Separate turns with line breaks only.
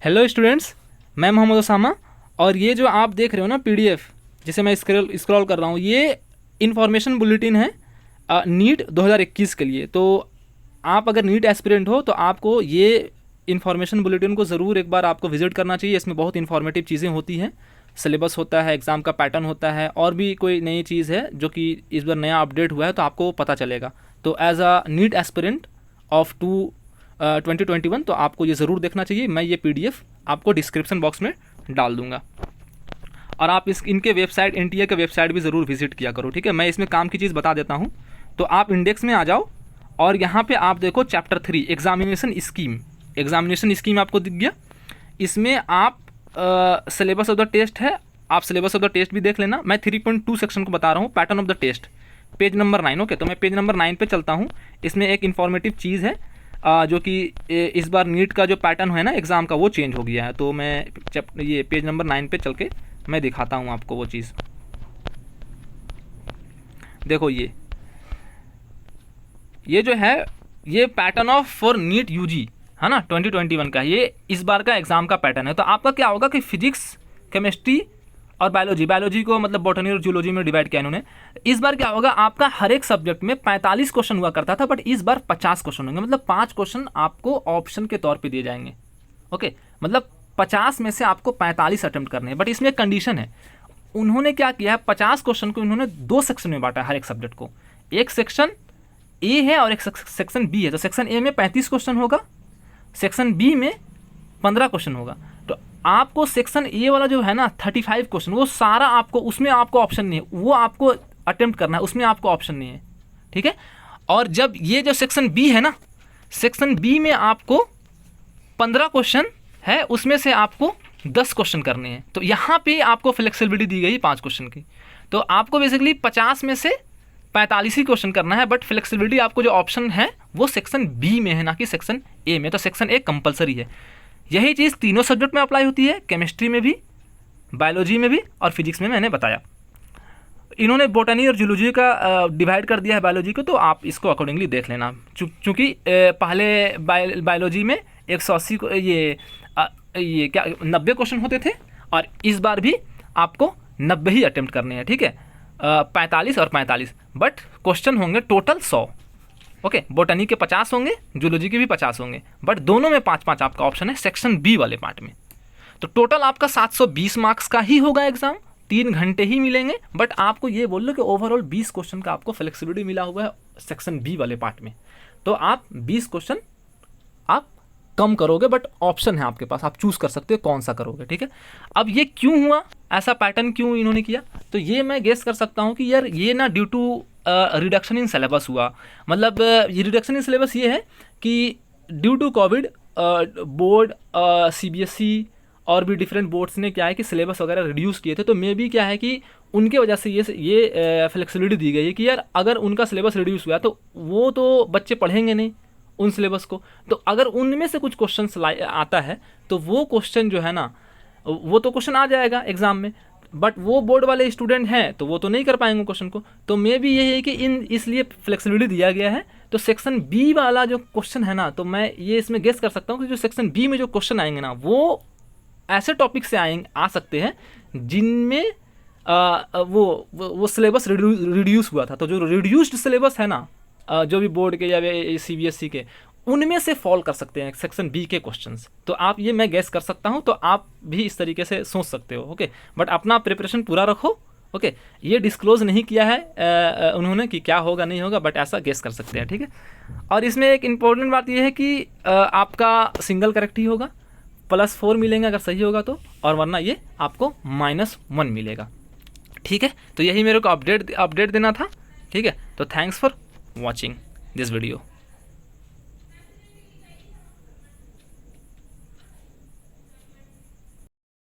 Hello students, मैं मोहम्मद उसामा। और ये जो आप देख रहे हो ना पीडीएफ, जिसे मैं स्क्रॉल कर रहा हूँ, ये इन्फॉर्मेशन बुलेटिन है नीट 2021 के लिए। तो आप अगर नीट एस्पिरेंट हो तो आपको ये इन्फॉर्मेशन बुलेटिन को ज़रूर एक बार आपको विजिट करना चाहिए। इसमें बहुत इन्फॉर्मेटिव चीज़ें होती हैं, सिलेबस होता है, एग्ज़ाम का पैटर्न होता है, और भी कोई नई चीज़ है जो कि इस बार नया अपडेट हुआ है तो आपको पता चलेगा। तो as a NEET aspirant of 2021 तो आपको ये ज़रूर देखना चाहिए। मैं ये पीडीएफ आपको डिस्क्रिप्शन बॉक्स में डाल दूंगा, और आप इनके वेबसाइट, एनटीए के वेबसाइट भी ज़रूर विजिट किया करो, ठीक है। मैं इसमें काम की चीज़ बता देता हूँ। तो आप इंडेक्स में आ जाओ और यहाँ पे आप देखो चैप्टर 3 एग्जामिनेशन स्कीम आपको दिख गया। इसमें आप सिलेबस ऑफ द टेस्ट है, आप सिलेबस ऑफ द टेस्ट भी देख लेना। मैं 3.2 सेक्शन को बता रहा हूँ, pattern of the test, page number 9। Okay, तो मैं पेज नंबर 9 पे चलता हूँ। इसमें एक इन्फॉर्मेटिव चीज़ है जो कि इस बार नीट का जो पैटर्न है ना एग्ज़ाम का, वो चेंज हो गया है। तो मैं ये पेज नंबर 9 पे चल के मैं दिखाता हूँ आपको वो चीज़। देखो ये जो है, ये pattern of for NEET UG है ना 2021 का, ये इस बार का एग्ज़ाम का पैटर्न है। तो आपका क्या होगा कि फिजिक्स, केमिस्ट्री और बायोलॉजी को मतलब बॉटनी और जूलॉजी में डिवाइड किया इन्होंने। इस बार क्या होगा, आपका हर एक सब्जेक्ट में 45 क्वेश्चन हुआ करता था, बट इस बार 50 क्वेश्चन होंगे। मतलब 5 क्वेश्चन आपको ऑप्शन के तौर पे दिए जाएंगे। ओके, मतलब 50 में से आपको 45 अटेम्प्ट करने हैं। बट इसमें एक कंडीशन है, उन्होंने क्या किया है, 50 क्वेश्चन को उन्होंने 2 सेक्शन में बांटा है हर एक सब्जेक्ट को। एक सेक्शन ए है और एक सेक्शन बी है। तो सेक्शन ए में 35 क्वेश्चन होगा, सेक्शन बी में 15 क्वेश्चन होगा। तो आपको सेक्शन ए वाला जो है ना 35 क्वेश्चन, वो सारा आपको, उसमें आपको ऑप्शन नहीं है, वो आपको अटेम्प्ट करना है, उसमें आपको ऑप्शन नहीं है, ठीक है। और जब ये जो सेक्शन बी है ना, सेक्शन बी में आपको 15 क्वेश्चन है, उसमें से आपको 10 क्वेश्चन करने हैं। तो यहाँ पे आपको फ्लेक्सिबिलिटी दी गई 5 क्वेश्चन की। तो आपको बेसिकली 50 में से 45 ही क्वेश्चन करना है, बट फ्लेक्सिबिलिटी आपको जो ऑप्शन है वो सेक्शन बी में है, ना कि सेक्शन ए में। तो सेक्शन ए कंपलसरी है। यही चीज़ तीनों सब्जेक्ट में अप्लाई होती है, केमिस्ट्री में भी, बायोलॉजी में भी और फिजिक्स में। मैंने बताया इन्होंने बोटनी और जूलॉजी का डिवाइड कर दिया है बायोलॉजी को, तो आप इसको अकॉर्डिंगली देख लेना। चूँकि पहले बायोलॉजी में 180 को ये क्या 90 क्वेश्चन होते थे, और इस बार भी आपको 90 ही अटेम्प्ट करने हैं, ठीक है। 45 और 45, बट क्वेश्चन होंगे टोटल 100। ओके, बोटनी के 50 होंगे, जूलॉजी के भी 50 होंगे, बट दोनों में 5-5 आपका ऑप्शन है सेक्शन बी वाले पार्ट में। तो टोटल आपका 720 मार्क्स का ही होगा एग्जाम, 3 घंटे ही मिलेंगे। बट आपको ये बोल लो कि ओवरऑल 20 क्वेश्चन का आपको फ्लेक्सिबिलिटी मिला हुआ है सेक्शन बी वाले पार्ट में। तो आप 20 क्वेश्चन आप कम करोगे, बट ऑप्शन है आपके पास, आप चूज कर सकते हो कौन सा करोगे, ठीक है। अब ये क्यों हुआ, ऐसा पैटर्न क्यों इन्होंने किया, तो ये मैं गेस कर सकता हूँ कि यार ये ना due to reduction in syllabus हुआ। मतलब ये रिडक्शन इन सिलेबस ये है कि due to Covid board, CBSE और भी डिफरेंट बोर्ड्स ने क्या है कि सिलेबस वगैरह रिड्यूस किए थे। तो मे बी क्या है कि उनके वजह से ये फ्लेक्सिबिलिटी दी गई है कि यार अगर उनका सिलेबस रिड्यूस हुआ तो वो तो बच्चे पढ़ेंगे नहीं उन सिलेबस को। तो अगर उनमें से कुछ क्वेश्चन आता है तो वो क्वेश्चन जो है ना, वो तो क्वेश्चन आ जाएगा एग्जाम में, बट वो बोर्ड वाले स्टूडेंट हैं तो वो तो नहीं कर पाएंगे क्वेश्चन को। तो मे बी यही है कि इसलिए फ्लेक्सिबिलिटी दिया गया है। तो सेक्शन बी वाला जो क्वेश्चन है ना, तो मैं ये इसमें गेस कर सकता हूँ कि जो सेक्शन बी में जो क्वेश्चन आएंगे ना, वो ऐसे टॉपिक से आ सकते हैं जिनमें वो सिलेबस रिड्यूस हुआ था। तो जो रिड्यूस्ड सिलेबस है ना, जो भी बोर्ड के या सीबीएसई के, उनमें से फॉल कर सकते हैं सेक्शन बी के क्वेश्चंस। तो आप ये मैं गेस कर सकता हूं, तो आप भी इस तरीके से सोच सकते हो। ओके, बट अपना प्रिपरेशन पूरा रखो। ओके, ये डिस्क्लोज नहीं किया है उन्होंने कि क्या होगा नहीं होगा, बट ऐसा गेस कर सकते हैं, ठीक है। और इसमें एक इम्पॉर्टेंट बात यह है कि आपका सिंगल करेक्ट ही होगा, +4 मिलेंगे अगर सही होगा तो, और वरना ये आपको -1 मिलेगा, ठीक है। तो यही मेरे को अपडेट देना था, ठीक है। तो thanks for watching this video.